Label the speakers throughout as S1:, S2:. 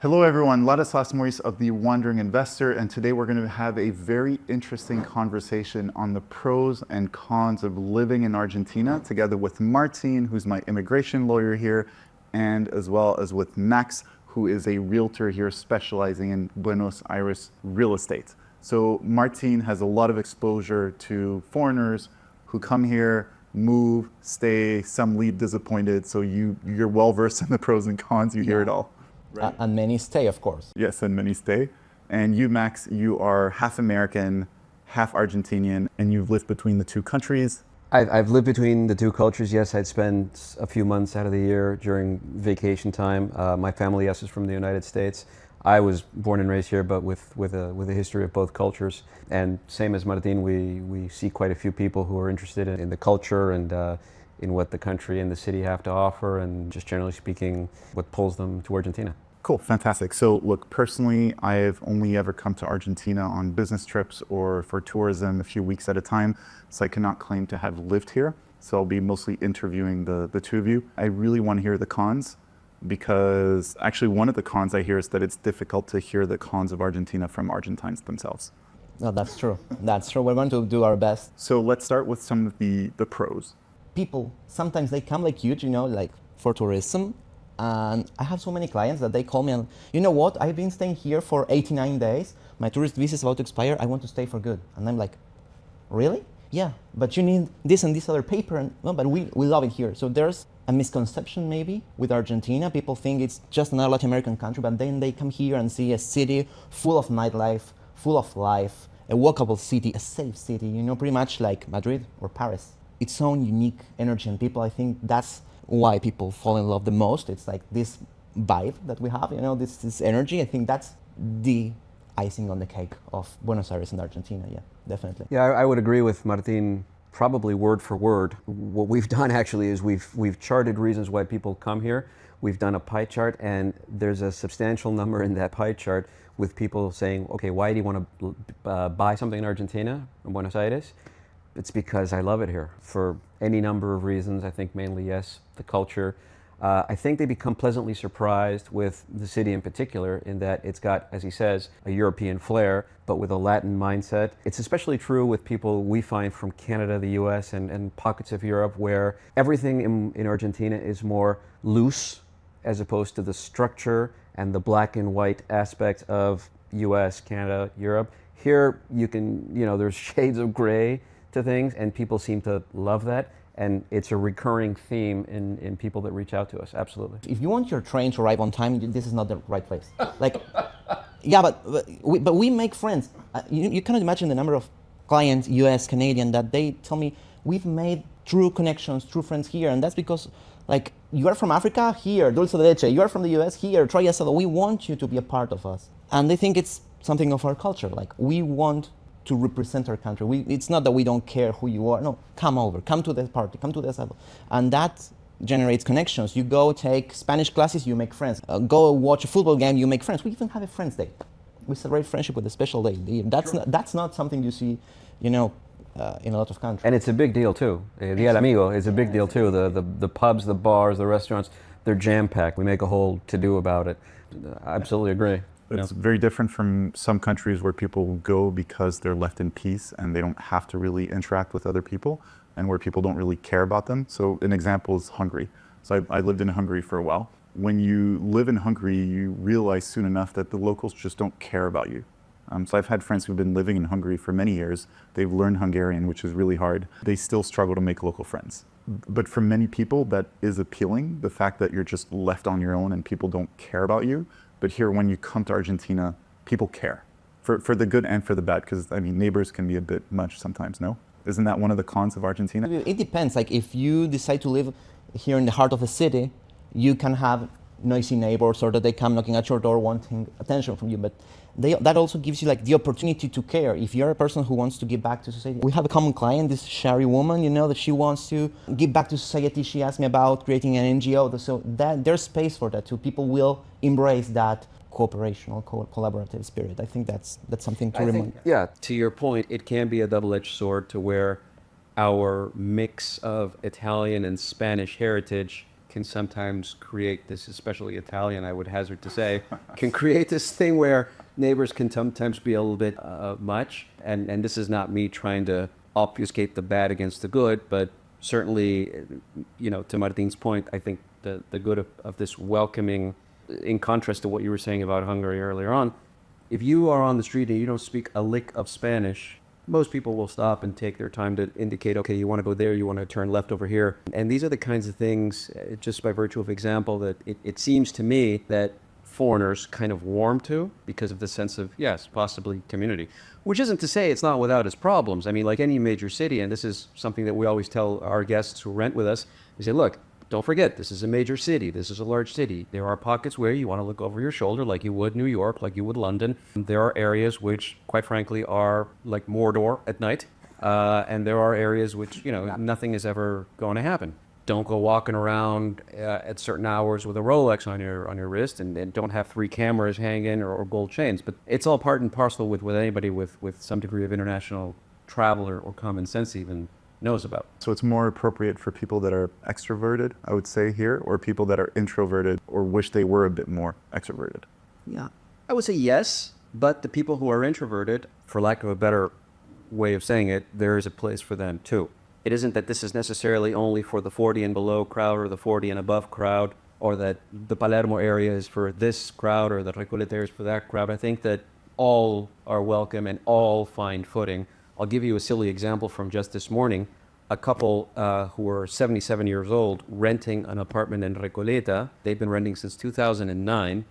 S1: Hello everyone, Ladislas Maurice of The Wandering Investor, and today we're going to have a very interesting conversation on the pros and cons of living in Argentina, together with Martin, who's my immigration lawyer here, and as well as with Max, who is a realtor here specializing in Buenos Aires real estate. So Martin has a lot of exposure to foreigners who come here, move, stay, some leave disappointed, so you're well versed in the pros and cons, you hear it all.
S2: Right. And many stay, of course.
S1: Yes, and many stay. And you, Max, you are half American, half Argentinian, and you've lived between the two countries.
S3: I've lived between the two cultures. Yes, I'd spend a few months out of the year during vacation time. My family, yes, is from the United States. I was born and raised here, but with a history of both cultures. And same as Martin, we see quite a few people who are interested in the culture and in what the country and the city have to offer, and just generally speaking, what pulls them to Argentina.
S1: Cool, fantastic. So look, personally, I've only ever come to Argentina on business trips or for tourism a few weeks at a time, so I cannot claim to have lived here. So I'll be mostly interviewing the two of you. I really want to hear the cons, because actually one of the cons I hear is that it's difficult to hear the cons of Argentina from Argentines themselves.
S2: No, that's true. That's true. We're going to do our best.
S1: So let's start with some of the pros.
S2: People, sometimes they come like you, like for tourism. And I have so many clients that they call me and, you know what, I've been staying here for 89 days. My tourist visa is about to expire. I want to stay for good. And I'm like, really? Yeah, but you need this and this other paper. And no, but we love it here. So there's a misconception maybe with Argentina. People think it's just another Latin American country, but then they come here and see a city full of nightlife, full of life, a walkable city, a safe city, pretty much like Madrid or Paris. Its own unique energy, and people, I think that's why people fall in love the most. It's like this vibe that we have, this energy. I think that's the icing on the cake of Buenos Aires and Argentina. Yeah, definitely.
S3: Yeah, I would agree with Martin, probably word for word. What we've done actually is we've charted reasons why people come here. We've done a pie chart, and there's a substantial number in that pie chart with people saying, okay, why do you want to buy something in Argentina, in Buenos Aires? It's because I love it here for any number of reasons. I think mainly, yes, the culture. I think they become pleasantly surprised with the city in particular, in that it's got, as he says, a European flair, but with a Latin mindset. It's especially true with people we find from Canada, the US, and pockets of Europe, where everything in Argentina is more loose as opposed to the structure and the black and white aspect of US, Canada, Europe. Here you can, there's shades of gray to things, and people seem to love that, and it's a recurring theme in people that reach out to us. Absolutely.
S2: If you want your train to arrive on time, this is not the right place. Yeah, but we make friends. You cannot imagine the number of clients, US, Canadian, that they tell me we've made true connections, true friends here, and that's because, you are from Africa, here, dulce de leche. You are from the US, here, try asado. We want you to be a part of us, and they think it's something of our culture. We want to represent our country. It's not that we don't care who you are. No, come over, come to the party, come to the asado. And that generates connections. You go take Spanish classes, you make friends. Go watch a football game, you make friends. We even have a Friends Day. We celebrate friendship with a special day. That's not something you see, in a lot of countries.
S3: And it's a big deal too. Dia del Amigo is a big deal too. The pubs, the bars, the restaurants, they're jam-packed. We make a whole to-do about it. I absolutely agree.
S1: It's very different from some countries where people go because they're left in peace and they don't have to really interact with other people, and where people don't really care about them. So an example is Hungary. So I lived in Hungary for a while. When you live in Hungary, you realize soon enough that the locals just don't care about you. So I've had friends who've been living in Hungary for many years. They've learned Hungarian, which is really hard. They still struggle to make local friends. But for many people, that is appealing, the fact that you're just left on your own and people don't care about you. But here, when you come to Argentina, people care, for the good and for the bad, because, neighbors can be a bit much sometimes, no? Isn't that one of the cons of Argentina?
S2: It depends. If you decide to live here in the heart of a city, you can have noisy neighbors, or that they come knocking at your door wanting attention from you. But that also gives you the opportunity to care. If you're a person who wants to give back to society. We have a common client, this Shari woman, that she wants to give back to society. She asked me about creating an NGO. So there's space for that too. People will embrace that cooperational, collaborative spirit. I think that's something to remember.
S3: Yeah, to your point, it can be a double-edged sword to where our mix of Italian and Spanish heritage can sometimes create this, especially Italian, I would hazard to say, can create this thing where neighbors can sometimes be a little bit much. And this is not me trying to obfuscate the bad against the good, but certainly, to Martin's point, I think the good of this welcoming, in contrast to what you were saying about Hungary earlier on, if you are on the street and you don't speak a lick of Spanish, most people will stop and take their time to indicate, okay, you want to go there, you want to turn left over here. And these are the kinds of things, just by virtue of example, that it seems to me that foreigners kind of warm to because of the sense of, yes, possibly community. Which isn't to say it's not without its problems. I mean, like any major city, and this is something that we always tell our guests who rent with us, we say, look, don't forget, this is a major city. This is a large city. There are pockets where you want to look over your shoulder like you would New York, like you would London. There are areas which, quite frankly, are like Mordor at night. And there are areas which, nothing is ever going to happen. Don't go walking around at certain hours with a Rolex on your wrist, and don't have 3 cameras hanging or gold chains. But it's all part and parcel with anybody with some degree of international travel or common sense even knows about.
S1: So it's more appropriate for people that are extroverted, I would say here, or people that are introverted or wish they were a bit more extroverted?
S3: Yeah, I would say yes, but the people who are introverted, for lack of a better way of saying it, there is a place for them too. It isn't that this is necessarily only for the 40 and below crowd or the 40 and above crowd, or that the Palermo area is for this crowd or the Recoleta area is for that crowd. I think that all are welcome and all find footing. I'll give you a silly example from just this morning. A couple who are 77 years old renting an apartment in Recoleta. They've been renting since 2009,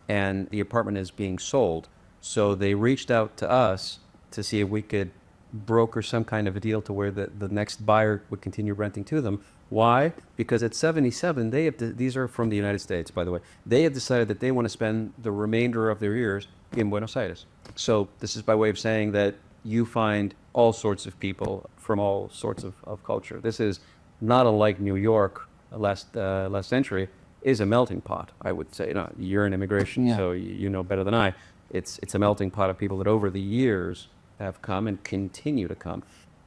S3: and the apartment is being sold. So they reached out to us to see if we could broker some kind of a deal to where the next buyer would continue renting to them. Why? Because at 77, these are from the United States, by the way. They have decided that they want to spend the remainder of their years in Buenos Aires. So this is by way of saying that you find all sorts of people from all sorts of culture. This is not unlike New York last century, is a melting pot, I would say. You're in immigration, so you know better than I. It's a melting pot of people that over the years have come and continue to come.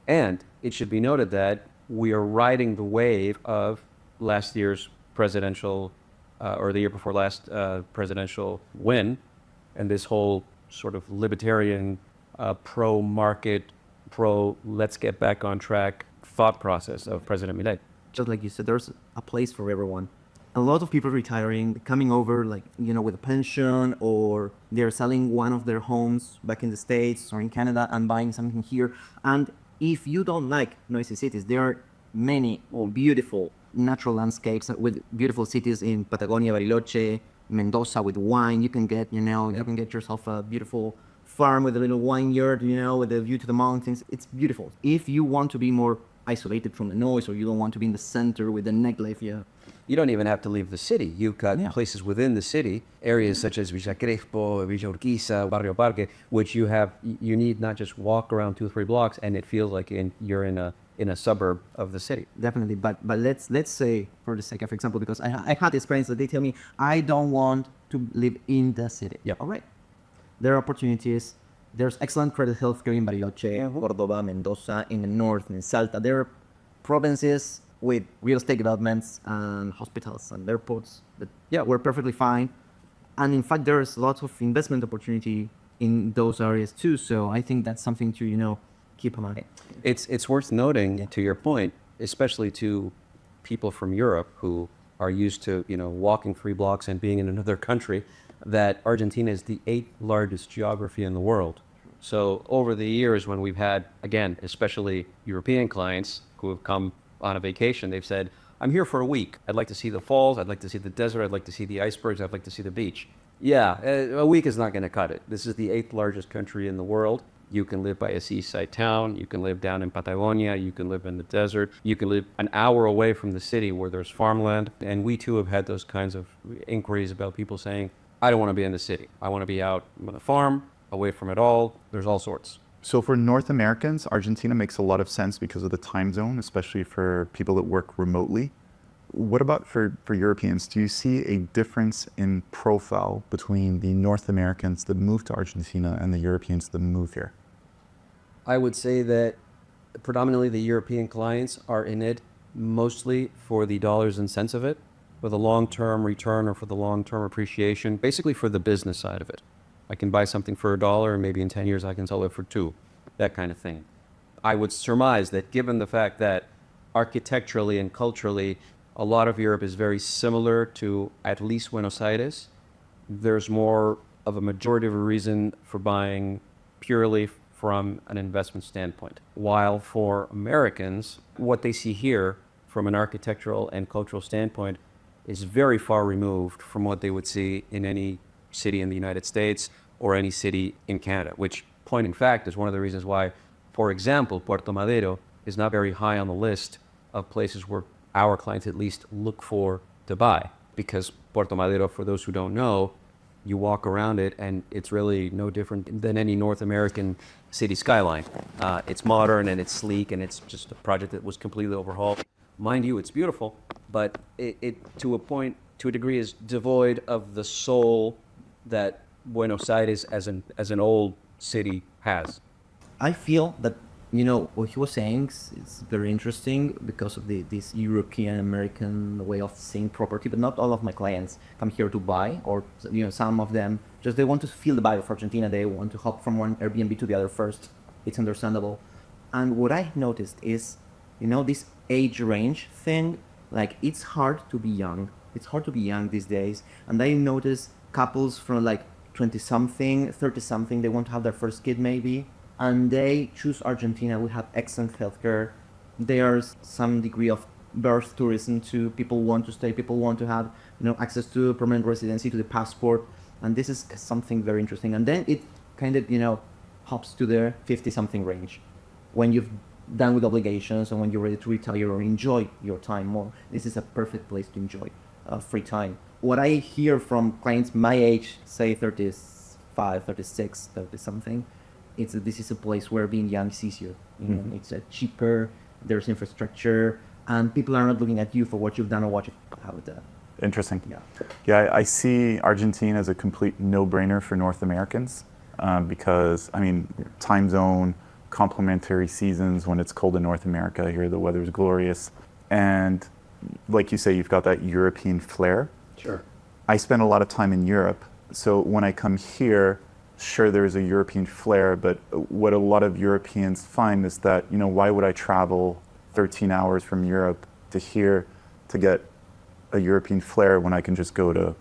S3: And it should be noted that we are riding the wave of last year's presidential, or the year before last presidential win, and this whole sort of libertarian, pro-market, let's get back on track thought process of President Milei.
S2: Just like you said, there's a place for everyone. A lot of people retiring, coming over with a pension, or they're selling one of their homes back in the States or in Canada and buying something here. And if you don't like noisy cities, there are many beautiful natural landscapes with beautiful cities in Patagonia, Bariloche, Mendoza with wine. You can get, you can get yourself a beautiful farm with a little vineyard, with a view to the mountains. It's beautiful. If you want to be more isolated from the noise, or you don't want to be in the center with the nightlife,
S3: you don't even have to leave the city. You've got places within the city, areas such as Villa Crespo, Villa Urquiza, Barrio Parque, which you need not just walk around 2 or 3 blocks and it feels like you're in a suburb of the city.
S2: Definitely, but let's say, for the sake of example, because I had experience that they tell me I don't want to live in the city.
S3: Yeah.
S2: All right. There are opportunities. There's excellent credit healthcare in Bariloche, Cordoba, Mendoza, in the north, in Salta. There are provinces with real estate developments and hospitals and airports that we're perfectly fine. And in fact, there's lots of investment opportunity in those areas too. So I think that's something to, keep in mind.
S3: It's worth noting, to your point, especially to people from Europe who are used to, walking 3 blocks and being in another country, that Argentina is the 8th largest geography in the world. So over the years, when we've had, again, especially European clients who have come on a vacation, they've said, I'm here for a week. I'd like to see the falls. I'd like to see the desert. I'd like to see the icebergs. I'd like to see the beach. Yeah, a week is not going to cut it. This is the 8th largest country in the world. You can live by a seaside town. You can live down in Patagonia. You can live in the desert. You can live an hour away from the city where there's farmland. And we too have had those kinds of inquiries about people saying, I don't want to be in the city. I want to be out on the farm, away from it all. There's all sorts.
S1: So for North Americans, Argentina makes a lot of sense because of the time zone, especially for people that work remotely. What about for Europeans? Do you see a difference in profile between the North Americans that move to Argentina and the Europeans that move here?
S3: I would say that predominantly the European clients are in it mostly for the dollars and cents of it. for the long-term return or for the long-term appreciation, basically for the business side of it. I can buy something for $1 and maybe in 10 years I can sell it for $2, that kind of thing. I would surmise that given the fact that architecturally and culturally, a lot of Europe is very similar to at least Buenos Aires, there's more of a majority of a reason for buying purely from an investment standpoint. While for Americans, what they see here from an architectural and cultural standpoint is very far removed from what they would see in any city in the United States or any city in Canada, which, point in fact, is one of the reasons why, for example, Puerto Madero is not very high on the list of places where our clients at least look for to buy. Because Puerto Madero, for those who don't know, you walk around it and it's really no different than any North American city skyline. It's modern and it's sleek and it's just a project that was completely overhauled. Mind you, it's beautiful, but it to a degree is devoid of the soul that Buenos Aires as an old city has.
S2: I feel that, you know, what he was saying is very interesting because of this European American way of seeing property, but not all of my clients come here to buy, or, you know, some of them just they want to feel the vibe of Argentina. They want to hop from one Airbnb to the other first. It's understandable. And what I noticed is, you know, this age range thing, like it's hard to be young. It's hard to be young these days. And I notice couples from like 20 something, 30 something, they want to have their first kid maybe. And they choose Argentina. We have excellent healthcare. There's some degree of birth tourism too. People want to stay. People want to have, you know, access to permanent residency, to the passport. And this is something very interesting. And then it kind of, you know, hops to the 50-something range. When you've done with obligations and when you're ready to retire or enjoy your time more, this is a perfect place to enjoy free time. What I hear from clients my age, say 35, 36, 30-something, this is a place where being young is easier. You know, it's cheaper, there's infrastructure, and people are not looking at you for what you've done or what you've had.
S1: Interesting.
S2: Yeah.
S1: Yeah, I see Argentina as a complete no-brainer for North Americans because, I mean, time zone, complementary seasons. When it's cold in North America, here the weather's glorious. And like you say, you've got that European flair.
S3: Sure.
S1: I spend a lot of time in Europe, so when I come here, sure, there's a European flair, but what a lot of Europeans find is that, you know, why would I travel 13 hours from Europe to here to get a European flair when I can just go to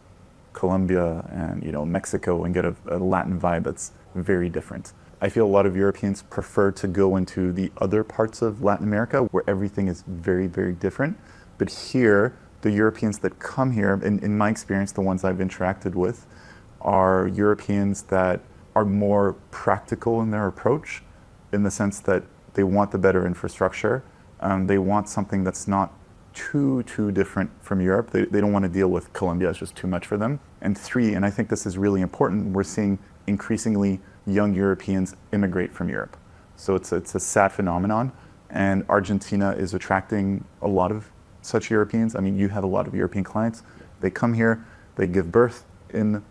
S1: Colombia and, you know, Mexico and get a Latin vibe that's very different. I feel a lot of Europeans prefer to go into the other parts of Latin America where everything is very, very different. But here, the Europeans that come here, in my experience, the ones I've interacted with, are Europeans that are more practical in their approach, in the sense that they want the better infrastructure. They want something that's not too different from Europe. They don't want to deal with Colombia, it's just too much for them. And three, and I think this is really important, we're seeing increasingly young Europeans immigrate from Europe. So it's a sad phenomenon, and Argentina is attracting a lot of such Europeans. I mean, you have a lot of European clients. They come here, they give birth in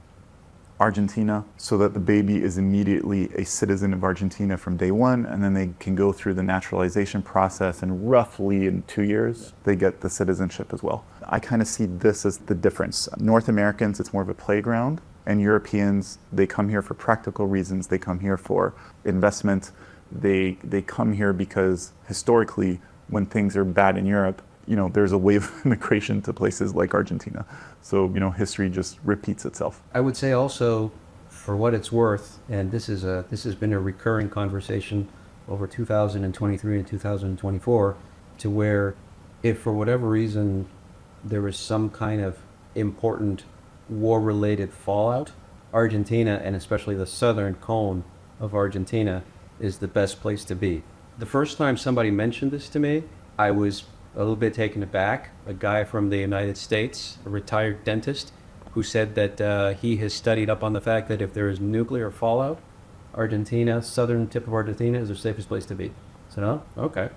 S1: Argentina so that the baby is immediately a citizen of Argentina from day one, and then they can go through the naturalization process, and roughly in 2 years they get the citizenship as well. I kind of see this as the difference. North Americans, it's more of a playground, and Europeans, they come here for practical reasons. They come here for investment. They come here because historically, when things are bad in Europe, you know, there's a wave of immigration to places like Argentina. So, you know, history just repeats itself.
S3: I would say also, for what it's worth, and this has been a recurring conversation over 2023 and 2024, to where if for whatever reason there is some kind of important war-related fallout, Argentina, and especially the southern cone of Argentina, is the best place to be. The first time somebody mentioned this to me, I was a little bit taken aback. A guy from the United States, a retired dentist, who said that he has studied up on the fact that if there is nuclear fallout, Argentina, southern tip of Argentina, is the safest place to be. I said, oh, okay.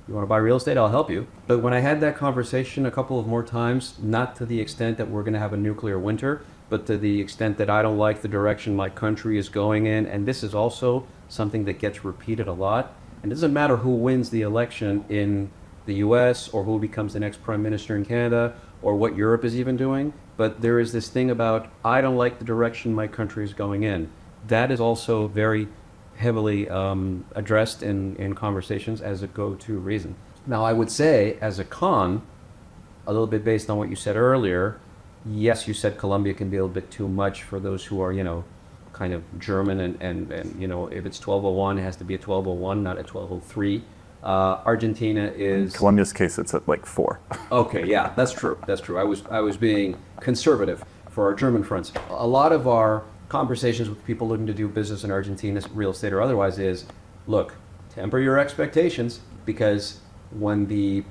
S3: You want to buy real estate? I'll help you. But when I had that conversation a couple of more times, not to the extent that we're going to have a nuclear winter, but to the extent that I don't like the direction my country is going in, and this is also something that gets repeated a lot. And it doesn't matter who wins the election in the US or who becomes the next prime minister in Canada or what Europe is even doing, but there is this thing about, I don't like the direction my country is going in. That is also very heavily addressed in conversations as a go-to reason. Now, I would say, as a con, a little bit based on what you said earlier, yes, you said Colombia can be a little bit too much for those who are, kind of German and if it's 1201, it has to be a 1201, not a 1203. Argentina is...
S1: In Colombia's case, it's at like 4.
S3: Okay, yeah, that's true. That's true. I was being conservative for our German friends. A lot of our conversations with people looking to do business in Argentina, real estate or otherwise, is, look, temper your expectations, because when the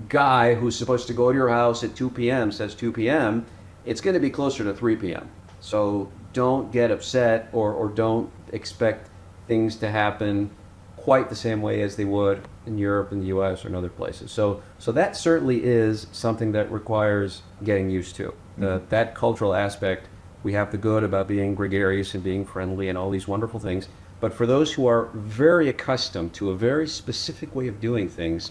S3: guy who's supposed to go to your house at 2 p.m. says 2 p.m., it's going to be closer to 3 p.m. So don't get upset or don't expect things to happen quite the same way as they would in Europe and the US or in other places. So that certainly is something that requires getting used to. That cultural aspect, we have the good about being gregarious and being friendly and all these wonderful things. But for those who are very accustomed to a very specific way of doing things,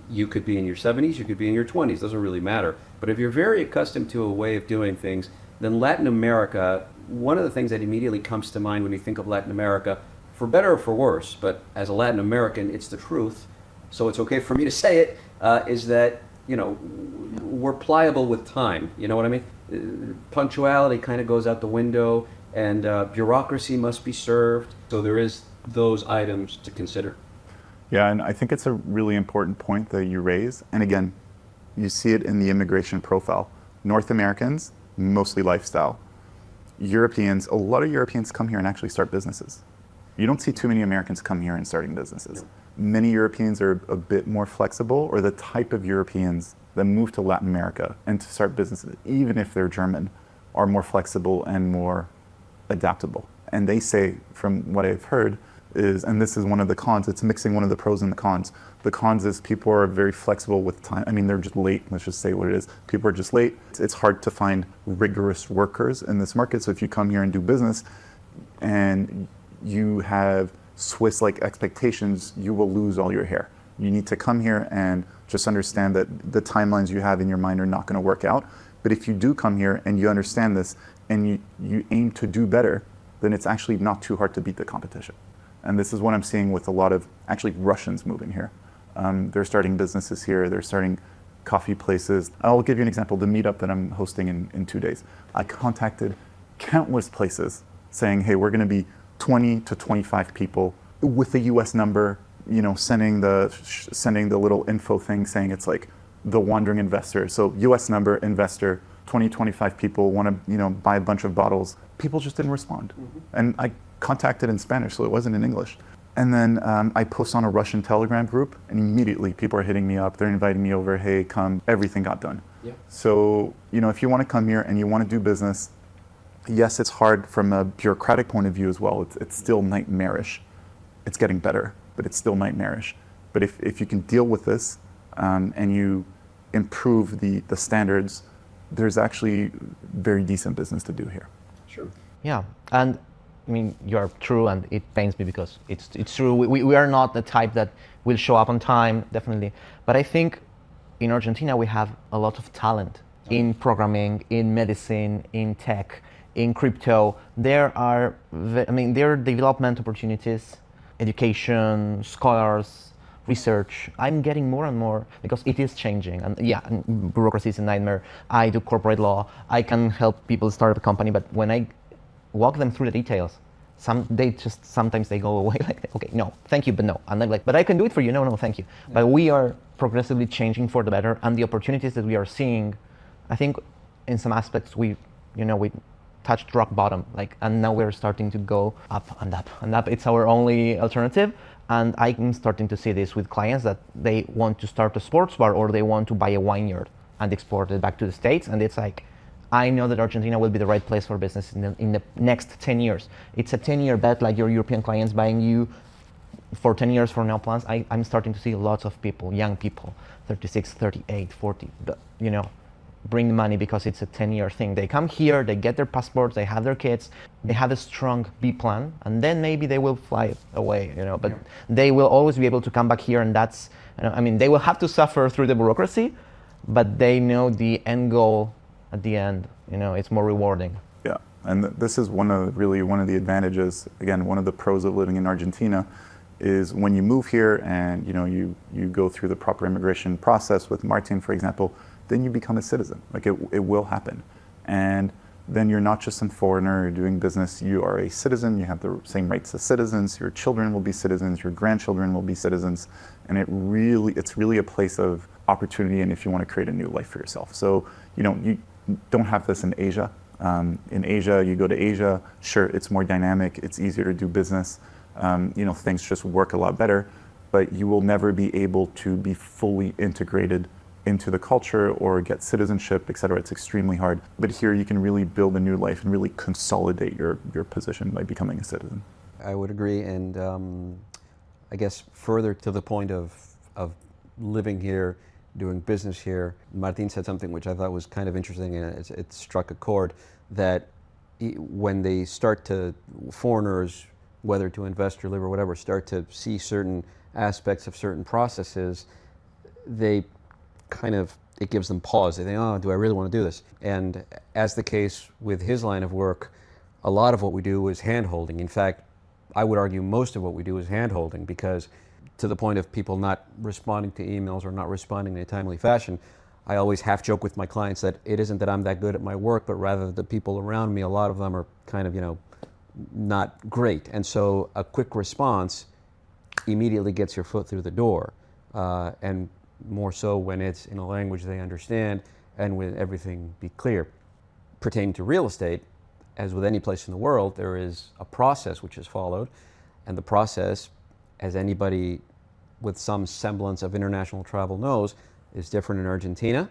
S3: you could be in your 70s, you could be in your 20s, doesn't really matter. But if you're very accustomed to a way of doing things, then Latin America, one of the things that immediately comes to mind when you think of Latin America, for better or for worse, but as a Latin American, it's the truth, so it's okay for me to say it, is that, we're pliable with time, you know what I mean? Punctuality kind of goes out the window, and bureaucracy must be served, so there is those items to consider.
S1: Yeah, and I think it's a really important point that you raise. And again, you see it in the immigration profile. North Americans, mostly lifestyle. Europeans, a lot of Europeans come here and actually start businesses. You don't see too many Americans come here and starting businesses. Many Europeans are a bit more flexible, or the type of Europeans that move to Latin America and to start businesses, even if they're German, are more flexible and more adaptable. And they say, from what I've heard, is, and this is one of the cons, it's mixing one of the pros and the cons. The cons is people are very flexible with time. I mean, they're just late, let's just say what it is. People are just late. It's hard to find rigorous workers in this market. So if you come here and do business and you have Swiss-like expectations, you will lose all your hair. You need to come here and just understand that the timelines you have in your mind are not going to work out. But if you do come here and you understand this and you aim to do better, then it's actually not too hard to beat the competition. And this is what I'm seeing with a lot of actually Russians moving here. They're starting businesses here, they're starting coffee places. I'll give you an example, the meetup that I'm hosting in 2 days. I contacted countless places saying, hey, we're gonna be 20 to 25 people with the US number, sending the little info thing saying it's like the wandering investor. So US number, investor, 20, 25 people want to buy a bunch of bottles. People just didn't respond. And I contacted in Spanish, so it wasn't in English. And then I post on a Russian Telegram group, and immediately people are hitting me up. They're inviting me over, hey, come, everything got done. Yeah. So, if you want to come here and you want to do business, yes, it's hard from a bureaucratic point of view as well. It's still nightmarish. It's getting better, but it's still nightmarish. But if you can deal with this and you improve the standards, there's actually very decent business to do here.
S3: Sure.
S2: Yeah, and I mean, you're true, and it pains me because it's true. We are not the type that will show up on time, definitely. But I think in Argentina we have a lot of talent in programming, in medicine, in tech, in crypto. There are development opportunities, education, scholars, research. I'm getting more and more because it is changing. And yeah, and bureaucracy is a nightmare. I do corporate law. I can help people start a company, but when I walk them through the details, sometimes they go away like, okay, no, thank you, but no. And I'm like, but I can do it for you. No, thank you. Yeah. But we are progressively changing for the better, and the opportunities that we are seeing, I think in some aspects we touched rock bottom, and now we're starting to go up and up and up. It's our only alternative. And I'm starting to see this with clients that they want to start a sports bar or they want to buy a vineyard and export it back to the States. And it's like, I know that Argentina will be the right place for business in the next 10 years. It's a 10-year bet, like your European clients buying you for 10 years from now plans. I'm starting to see lots of people, young people, 36, 38, 40, bring money because it's a 10-year thing. They come here, they get their passports, they have their kids, they have a strong B plan, and then maybe they will fly away, but they will always be able to come back here, and that's, they will have to suffer through the bureaucracy, but they know the end goal at the end. You know, it's more rewarding.
S1: Yeah, and this is one of the advantages. Again, one of the pros of living in Argentina is when you move here and you go through the proper immigration process with Martin, for example, then you become a citizen. Like it will happen, and then you're not just some foreigner doing business. You are a citizen. You have the same rights as citizens. Your children will be citizens. Your grandchildren will be citizens, and it's really a place of opportunity. And if you want to create a new life for yourself, so you don't have this in Asia. In Asia, you go to Asia, sure, it's more dynamic, it's easier to do business, things just work a lot better, but you will never be able to be fully integrated into the culture or get citizenship, etc. It's extremely hard. But here you can really build a new life and really consolidate your position by becoming a citizen.
S3: I would agree, and I guess further to the point of living here, doing business here, Martin said something which I thought was kind of interesting, and it struck a chord, that when they start to, foreigners, whether to invest or live or whatever, start to see certain aspects of certain processes, they kind of, it gives them pause. They think, oh, do I really want to do this? And as the case with his line of work, a lot of what we do is hand-holding. In fact, I would argue most of what we do is hand-holding, because to the point of people not responding to emails or not responding in a timely fashion, I always half joke with my clients that it isn't that I'm that good at my work, but rather the people around me, a lot of them are kind of, not great. And so a quick response immediately gets your foot through the door. And more so when it's in a language they understand and with everything be clear. Pertaining to real estate, as with any place in the world, there is a process which is followed, and the process, as anybody with some semblance of international travel knows, is different in Argentina,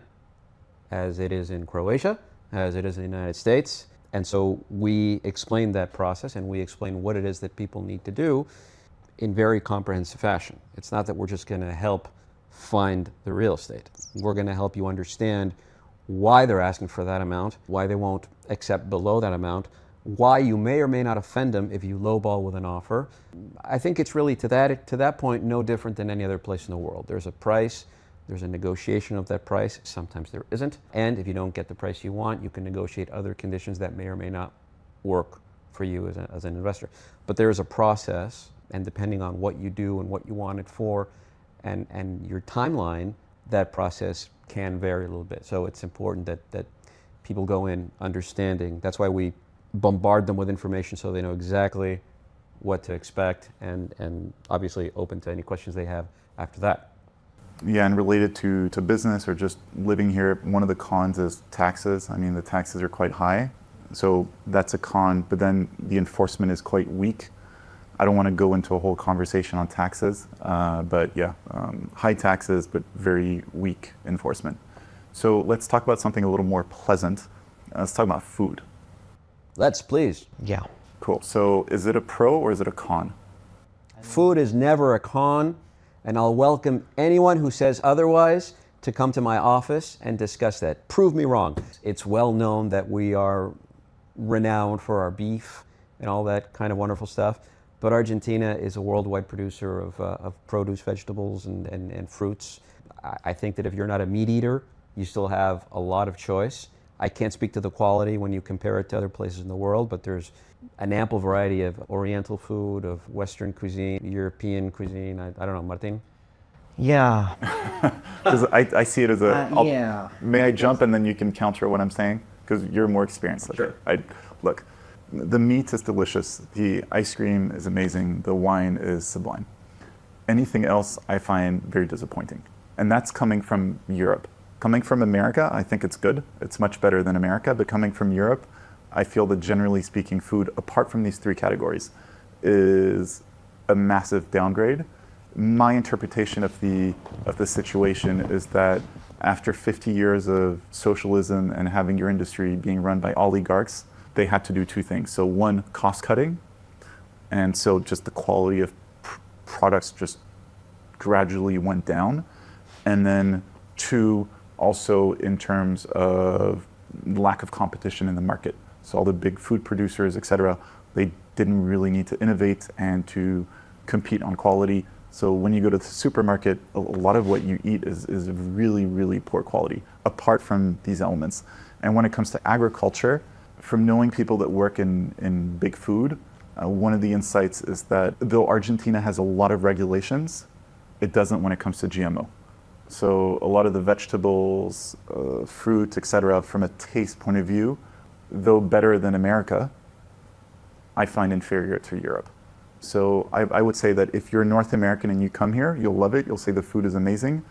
S3: as it is in Croatia, as it is in the United States. And so we explain that process, and we explain what it is that people need to do in very comprehensive fashion. It's not that we're just going to help find the real estate. We're going to help you understand why they're asking for that amount, why they won't accept below that amount, why you may or may not offend them if you lowball with an offer. I think it's really to that point no different than any other place in the world. There's a price, there's a negotiation of that price, sometimes there isn't, and if you don't get the price you want, you can negotiate other conditions that may or may not work for you as an investor. But there is a process, and depending on what you do and what you want it for and your timeline, that process can vary a little bit. So it's important that people go in understanding. That's why we bombard them with information so they know exactly what to expect, and obviously open to any questions they have after that.
S1: Yeah, and related to business or just living here, one of the cons is taxes. I mean, the taxes are quite high, so that's a con, but then the enforcement is quite weak. I don't want to go into a whole conversation on taxes, but yeah, high taxes, but very weak enforcement. So let's talk about something a little more pleasant. Let's talk about food.
S3: Let's, please.
S2: Yeah.
S1: Cool. So is it a pro or is it a con?
S3: Food is never a con, and I'll welcome anyone who says otherwise to come to my office and discuss that. Prove me wrong. It's well known that we are renowned for our beef and all that kind of wonderful stuff, but Argentina is a worldwide producer of produce, vegetables, and fruits. I think that if you're not a meat eater, you still have a lot of choice. I can't speak to the quality when you compare it to other places in the world, but there's an ample variety of Oriental food, of Western cuisine, European cuisine. I don't know, Martin?
S2: Yeah.
S1: Because I see it as a...
S2: yeah.
S1: May I jump and then you can counter what I'm saying? Because you're more experienced.
S3: Sure.
S1: Look, the meat is delicious. The ice cream is amazing. The wine is sublime. Anything else I find very disappointing. And that's coming from Europe. Coming from America, I think it's good. It's much better than America. But coming from Europe, I feel that generally speaking, food, apart from these three categories, is a massive downgrade. My interpretation of the situation is that after 50 years of socialism and having your industry being run by oligarchs, they had to do two things. So one, cost cutting, and so just the quality of products just gradually went down. And then two, also in terms of lack of competition in the market. So all the big food producers, et cetera, they didn't really need to innovate and to compete on quality. So when you go to the supermarket, a lot of what you eat is really, really poor quality, apart from these elements. And when it comes to agriculture, from knowing people that work in big food, one of the insights is that though Argentina has a lot of regulations, it doesn't when it comes to GMO. So a lot of the vegetables, fruits, etc., from a taste point of view, though better than America, I find inferior to Europe. So I would say that if you're North American and you come here, you'll love it. You'll say the food is amazing.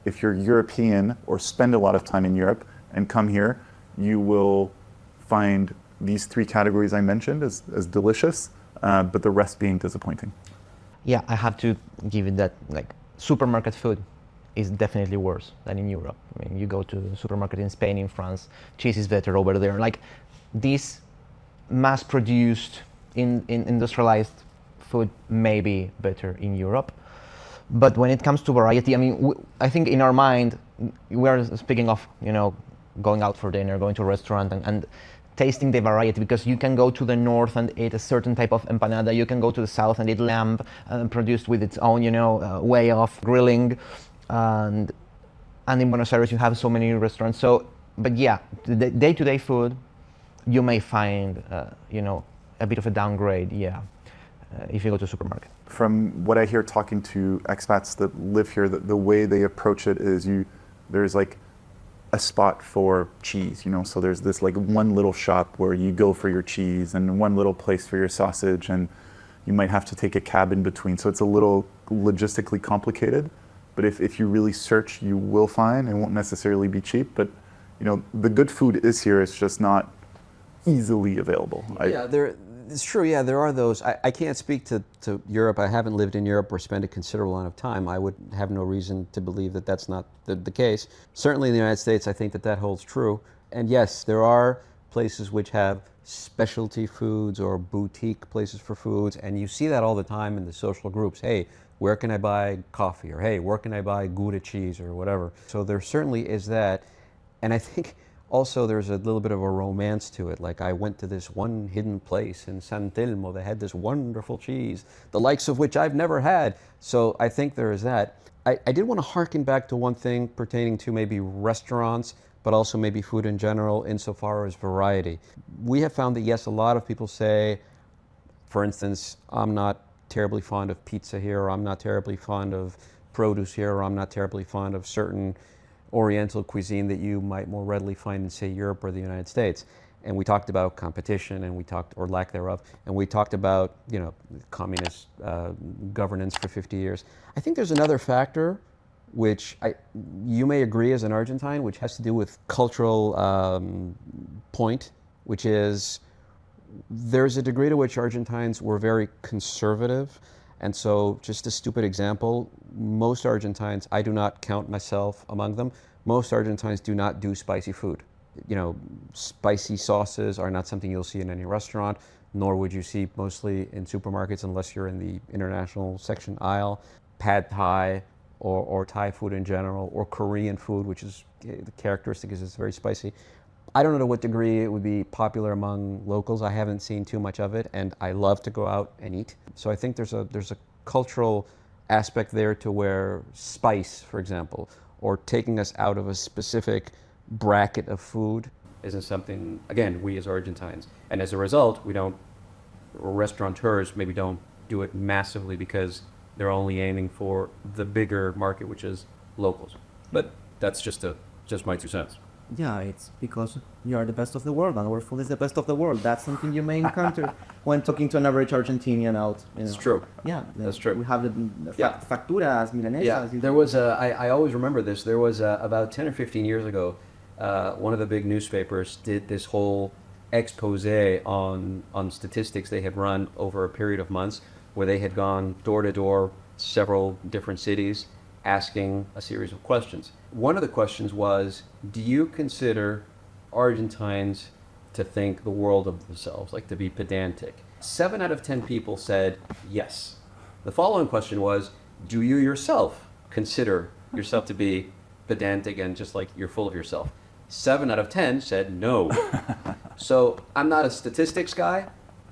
S1: If you're European or spend a lot of time in Europe and come here, you will find these three categories I mentioned as delicious, but the rest being disappointing.
S2: Yeah, I have to give it that, like, supermarket food is definitely worse than in Europe. I mean, you go to the supermarket in Spain, in France, cheese is better over there. Like, this mass-produced, industrialized food may be better in Europe. But when it comes to variety, I mean, I think in our mind, we are speaking of, going out for dinner, going to a restaurant and tasting the variety, because you can go to the north and eat a certain type of empanada, you can go to the south and eat lamb produced with its own, way of grilling, and in Buenos Aires you have so many restaurants. So, but yeah, the day-to-day food, you may find, a bit of a downgrade, if you go to a supermarket.
S1: From what I hear talking to expats that live here, the way they approach it is there's like a spot for cheese, so there's this like one little shop where you go for your cheese and one little place for your sausage, and you might have to take a cab in between. So it's a little logistically complicated, but if you really search, you will find. It won't necessarily be cheap, but the good food is here. It's just not easily available.
S3: It's true. Yeah, there are those. I can't speak to Europe. I haven't lived in Europe or spent a considerable amount of time. I would have no reason to believe that that's not the case. Certainly in the United States, I think that holds true. And yes, there are places which have specialty foods or boutique places for foods, and you see that all the time in the social groups. Hey, where can I buy coffee? Or hey, where can I buy Gouda cheese or whatever? So there certainly is that. And I think also there's a little bit of a romance to it. Like, I went to this one hidden place in San Telmo that had this wonderful cheese, the likes of which I've never had. So I think there is that. I did want to harken back to one thing pertaining to maybe restaurants, but also maybe food in general, insofar as variety. We have found that, yes, a lot of people say, for instance, I'm not terribly fond of pizza here, or I'm not terribly fond of produce here, or I'm not terribly fond of certain Oriental cuisine that you might more readily find in, say, Europe or the United States. And we talked about competition, and or lack thereof, and we talked about, communist governance for 50 years. I think there's another factor, which you may agree as an Argentine, which has to do with cultural point, which is there's a degree to which Argentines were very conservative. And so, just a stupid example, most Argentines, I do not count myself among them, most Argentines do not do spicy food. Spicy sauces are not something you'll see in any restaurant, nor would you see mostly in supermarkets unless you're in the international section aisle. Pad Thai or Thai food in general, or Korean food, which is, the characteristic is it's very spicy. I don't know to what degree it would be popular among locals. I haven't seen too much of it, and I love to go out and eat. So I think there's a cultural aspect there to where spice, for example, or taking us out of a specific bracket of food isn't something, again, we as Argentines. And as a result, restaurateurs maybe don't do it massively because they're only aiming for the bigger market, which is locals. But that's just my 2 cents.
S2: Yeah, it's because you are the best of the world, and our food is the best of the world. That's something you may encounter when talking to an average Argentinian out.
S3: It's true.
S2: Yeah,
S3: that's true.
S2: We have the facturas, milanesas.
S3: Yeah, there was I always remember this. There was about 10 or 15 years ago, one of the big newspapers did this whole expose on statistics they had run over a period of months, where they had gone door to door, several different cities, asking a series of questions. One of the questions was, do you consider Argentines to think the world of themselves, like to be pedantic? 7 out of 10 people said yes. The following question was, do you yourself consider yourself to be pedantic and just like you're full of yourself? 7 out of 10 said no. So I'm not a statistics guy,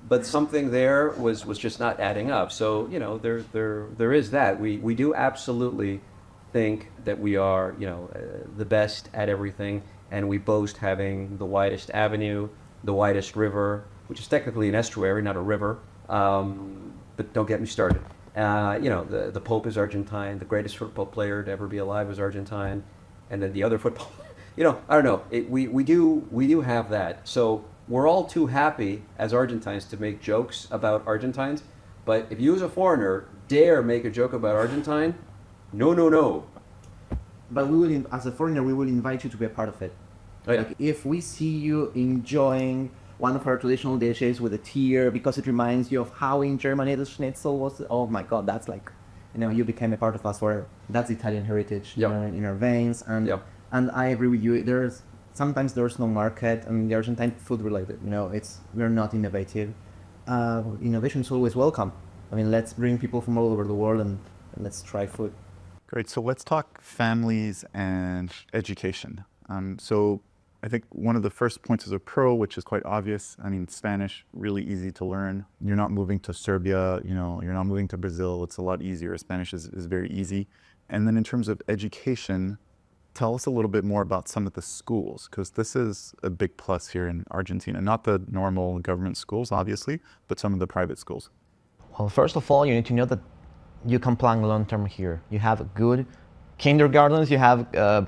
S3: but something there was just not adding up. So, you know, there is that. We do absolutely think that we are, you know, the best at everything, and we boast having the widest avenue, the widest river, which is technically an estuary, not a river. But don't get me started. You know, the Pope is Argentine. The greatest football player to ever be alive is Argentine, and then the other football. You know, I don't know. We do have that. So we're all too happy as Argentines to make jokes about Argentines. But if you as a foreigner dare make a joke about Argentine, no, no, no.
S2: But we will, as a foreigner, we will invite you to be a part of it.
S3: Oh, yeah.
S2: Like if we see you enjoying one of our traditional dishes with a tear because it reminds you of how in Germany the schnitzel was, oh my God, that's like, you know, you became a part of us forever. That's Italian heritage
S3: Yep.
S2: in our veins. And
S3: Yep.
S2: and I agree with you. Sometimes there's no market, and the Argentine food related. You know, we're not innovative. Innovation is always welcome. I mean, let's bring people from all over the world and let's try food.
S1: Great. So let's talk families and education. So I think one of the first points is a pro, which is quite obvious. I mean, Spanish, really easy to learn. You're not moving to Serbia, you know, you're not moving to Brazil. It's a lot easier. Spanish is very easy. And then in terms of education, tell us a little bit more about some of the schools, because this is a big plus here in Argentina. Not the normal government schools, obviously, but some of the private schools.
S2: Well, first of all, you need to know that you can plan long term here. You have good kindergartens, you have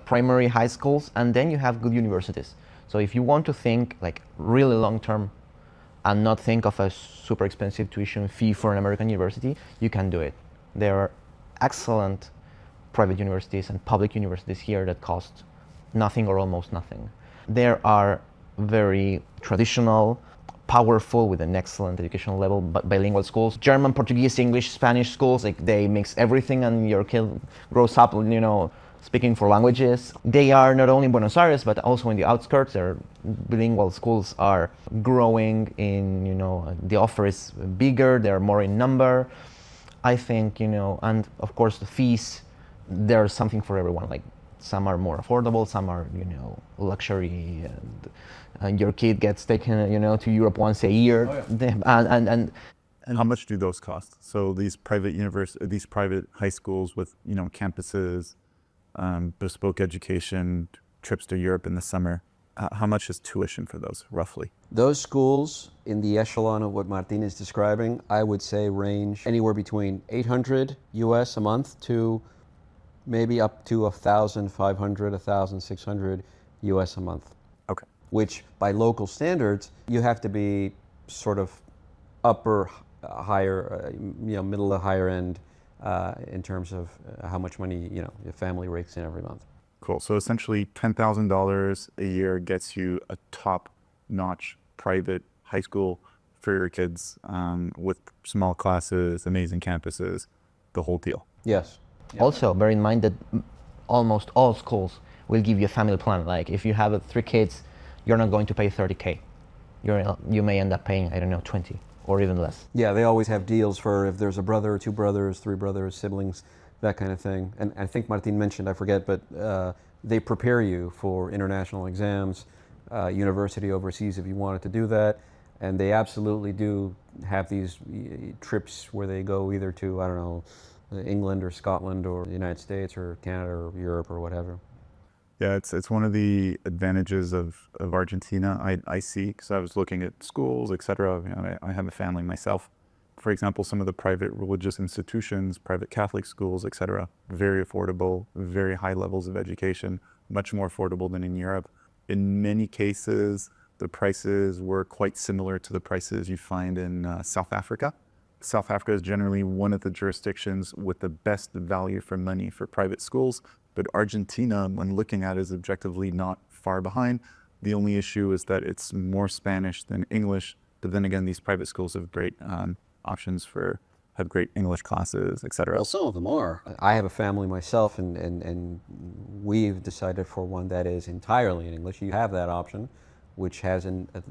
S2: primary high schools, and then you have good universities. So if you want to think like really long term and not think of a super expensive tuition fee for an American university, you can do it. There are excellent private universities and public universities here that cost nothing or almost nothing. There are very traditional, powerful, with an excellent educational level, but bilingual schools. German, Portuguese, English, Spanish schools, like they mix everything, and your kid grows up, you know, speaking 4 languages. They are not only in Buenos Aires, but also in the outskirts. Their bilingual schools are growing in, you know, the offer is bigger, they're more in number. I think, you know, and of course the fees, there's something for everyone. Like some are more affordable, some are, you know, luxury, and your kid gets taken, you know, to Europe once a year.
S3: Oh, yeah.
S1: And how much do those cost? So these private high schools with, you know, campuses, bespoke education, trips to Europe in the summer, how much is tuition for those, roughly?
S3: Those schools in the echelon of what Martin is describing, I would say range anywhere between 800 US a month to maybe up to 1,500, 1,600 US a month.
S1: Okay.
S3: Which by local standards, you have to be sort of upper, higher, you know, middle to higher end in terms of how much money, you know, your family rakes in every month.
S1: Cool. So essentially $10,000 a year gets you a top-notch private high school for your kids with small classes, amazing campuses, the whole deal.
S3: Yes.
S2: Also, bear in mind that almost all schools will give you a family plan. Like if you have 3 kids, you're not going to pay 30K. You may end up paying, I don't know, 20 or even less.
S3: Yeah, they always have deals for if there's a brother, 2 brothers, 3 brothers, siblings, that kind of thing. And I think Martin mentioned, I forget, but they prepare you for international exams, university overseas if you wanted to do that. And they absolutely do have these trips where they go either to, I don't know, England or Scotland or the United States or Canada or Europe or whatever.
S1: Yeah, it's one of the advantages of Argentina I see, because I was looking at schools, etc. You know, I have a family myself. For example, some of the private religious institutions, private Catholic schools, etc., very affordable, very high levels of education, much more affordable than in Europe. In many cases, the prices were quite similar to the prices you find in South Africa. South Africa is generally one of the jurisdictions with the best value for money for private schools, but Argentina, when looking at it, is objectively not far behind. The only issue is that it's more Spanish than English, but then again, these private schools have great options have great English classes, etc.
S3: Well, some of them are. I have a family myself, and we've decided for one that is entirely in English. You have that option, which has,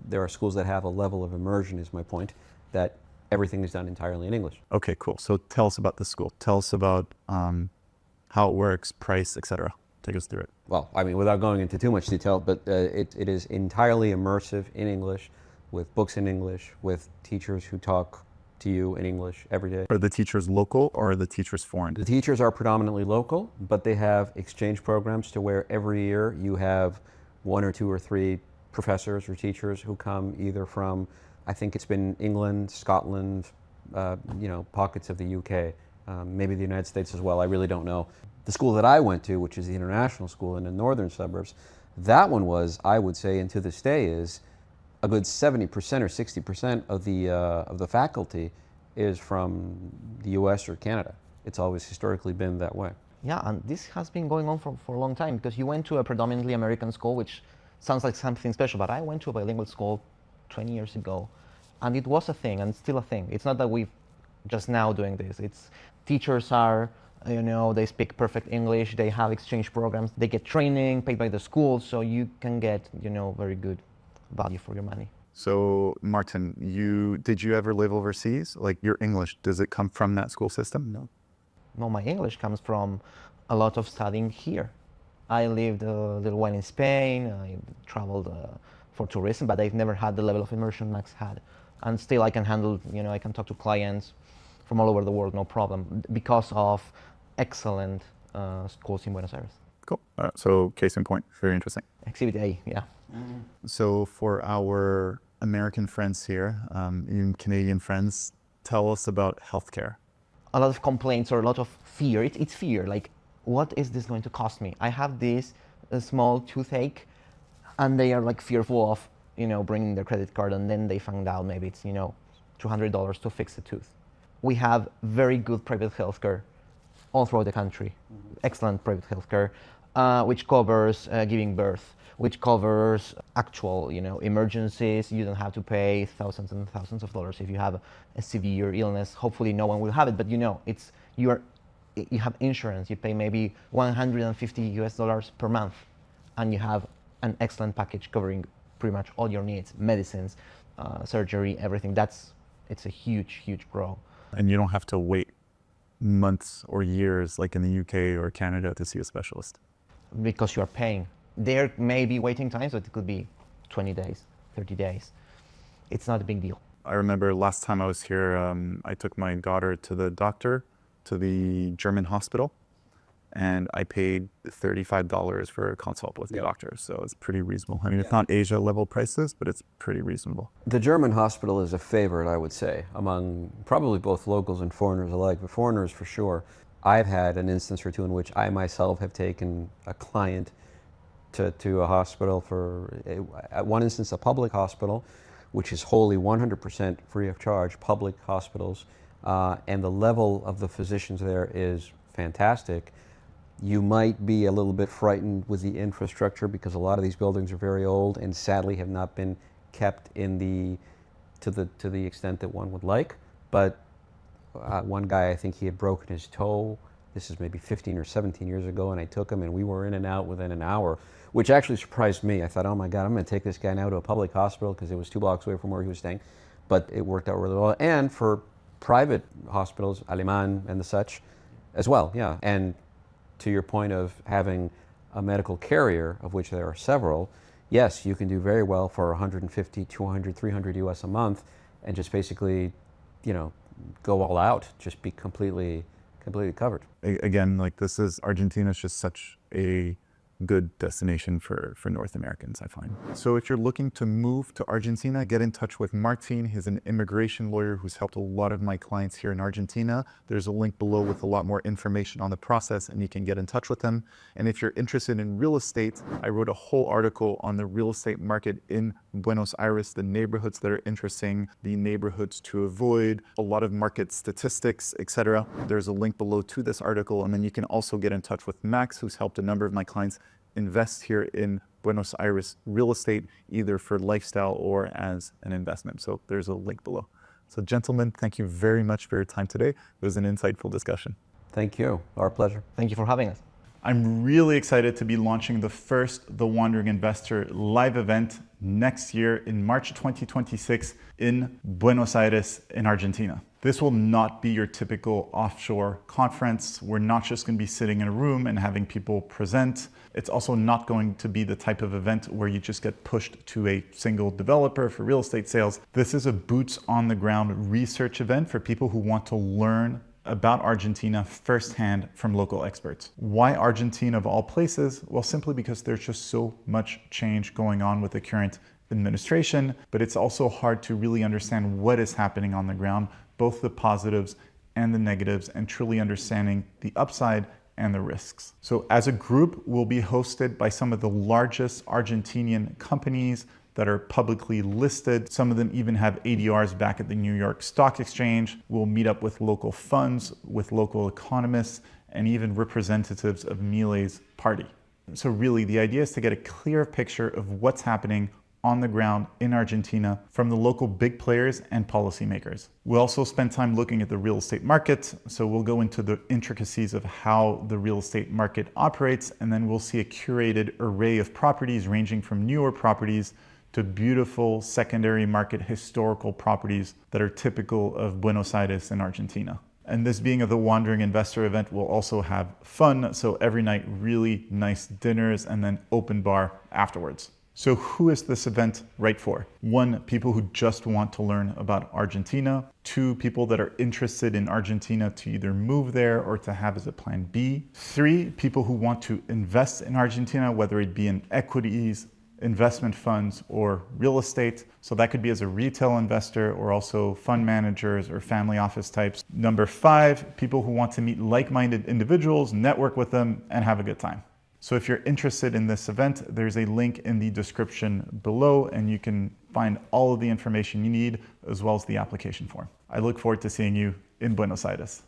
S3: there are schools that have a level of immersion, is my point, that everything is done entirely in English.
S1: Okay, cool. So tell us about the school. Tell us about how it works, price, etc. Take us through it.
S3: Well, I mean, without going into too much detail, but it is entirely immersive in English. with books in English, with teachers who talk to you in English every day.
S1: Are the teachers local or are the teachers foreign?
S3: The teachers are predominantly local, but they have exchange programs to where every year you have 1 or 2 or 3 professors or teachers who come either from, I think it's been England, Scotland, pockets of the UK, maybe the United States as well, I really don't know. The school that I went to, which is the international school in the northern suburbs, that one was, I would say, and to this day is, a good 70% or 60% of the faculty is from the US or Canada. It's always historically been that way.
S2: Yeah, and this has been going on for a long time, because you went to a predominantly American school, which sounds like something special, but I went to a bilingual school 20 years ago, and it was a thing, and still a thing. It's not that we've just now doing this. It's teachers are, they speak perfect English, they have exchange programs, they get training paid by the school, so you can get, very good value for your money.
S1: So Martin, did you ever live overseas? Like your English, does it come from that school system? No.
S2: No, my English comes from a lot of studying here. I lived a little while in Spain, I traveled for tourism, but I've never had the level of immersion Max had. And still I can handle, I can talk to clients from all over the world, no problem, because of excellent schools in Buenos Aires.
S1: Cool. So case in point, very interesting.
S2: Exhibit A, yeah.
S1: So for our American friends here, even Canadian friends, tell us about healthcare.
S2: A lot of complaints or a lot of fear. It's fear, like, what is this going to cost me? I have this small toothache, and they are like fearful of, bringing their credit card, and then they find out maybe it's, $200 to fix a tooth. We have very good private healthcare all throughout the country. Excellent private healthcare, which covers giving birth, which covers actual, emergencies. You don't have to pay thousands and thousands of dollars if you have a severe illness. Hopefully no one will have it, but you have insurance. You pay maybe $150 per month, and you have an excellent package covering pretty much all your needs, medicines, surgery, everything. It's a huge, huge grow.
S1: And you don't have to wait months or years like in the UK or Canada to see a specialist.
S2: Because you are paying. There may be waiting times, but it could be 20 days, 30 days. It's not a big deal.
S1: I remember last time I was here, I took my daughter to the doctor, to the German hospital, and I paid $35 for a consult with the doctor. So it's pretty reasonable. I mean, it's not Asia level prices, but it's pretty reasonable.
S3: The German hospital is a favorite, I would say, among probably both locals and foreigners alike, but foreigners for sure. I've had an instance or two in which I myself have taken a client to a hospital at one instance, a public hospital, which is wholly 100% free of charge, public hospitals, and the level of the physicians there is fantastic. You might be a little bit frightened with the infrastructure because a lot of these buildings are very old and sadly have not been kept to the extent that one would like. But one guy, I think he had broken his toe. This is maybe 15 or 17 years ago, and I took him, and we were in and out within an hour, which actually surprised me. I thought, oh my God, I'm going to take this guy now to a public hospital because it was 2 blocks away from where he was staying. But it worked out really well. And for private hospitals, Alemán and the such, as well, yeah. And to your point of having a medical carrier, of which there are several, yes, you can do very well for 150, 200, 300 US a month, and just basically, go all out, just be completely covered.
S1: Again, like Argentina is just such a good destination for North Americans, I find. So if you're looking to move to Argentina, get in touch with Martin. He's an immigration lawyer who's helped a lot of my clients here in Argentina. There's a link below with a lot more information on the process, and you can get in touch with him. And if you're interested in real estate, I wrote a whole article on the real estate market in Buenos Aires, the neighborhoods that are interesting, the neighborhoods to avoid, a lot of market statistics, etc. There's a link below to this article, and then you can also get in touch with Max, who's helped a number of my clients invest here in Buenos Aires real estate, either for lifestyle or as an investment. So there's a link below. So gentlemen, thank you very much for your time today. It was an insightful discussion.
S3: Thank you. Our pleasure.
S2: Thank you for having us.
S1: I'm really excited to be launching the first The Wandering Investor live event next year in March 2026 in Buenos Aires in Argentina. This will not be your typical offshore conference. We're not just going to be sitting in a room and having people present. It's also not going to be the type of event where you just get pushed to a single developer for real estate sales. This is a boots on the ground research event for people who want to learn about Argentina firsthand from local experts. Why Argentina of all places? Well, simply because there's just so much change going on with the current administration, but it's also hard to really understand what is happening on the ground, both the positives and the negatives, and truly understanding the upside and the risks. So as a group, we'll be hosted by some of the largest Argentinian companies that are publicly listed. Some of them even have ADRs back at the New York Stock Exchange. We'll meet up with local funds, with local economists, and even representatives of Milei's party. So really, the idea is to get a clear picture of what's happening on the ground in Argentina from the local big players and policymakers. We'll also spend time looking at the real estate market. So we'll go into the intricacies of how the real estate market operates, and then we'll see a curated array of properties ranging from newer properties to beautiful secondary market historical properties that are typical of Buenos Aires and Argentina. And this being the Wandering Investor event, we'll also have fun. So every night, really nice dinners and then open bar afterwards. So who is this event right for? 1, people who just want to learn about Argentina. 2, people that are interested in Argentina to either move there or to have as a plan B. 3, people who want to invest in Argentina, whether it be in equities, investment funds, or real estate. So that could be as a retail investor or also fund managers or family office types. Number 5, people who want to meet like-minded individuals, network with them, and have a good time. So if you're interested in this event, there's a link in the description below, and you can find all of the information you need, as well as the application form. I look forward to seeing you in Buenos Aires.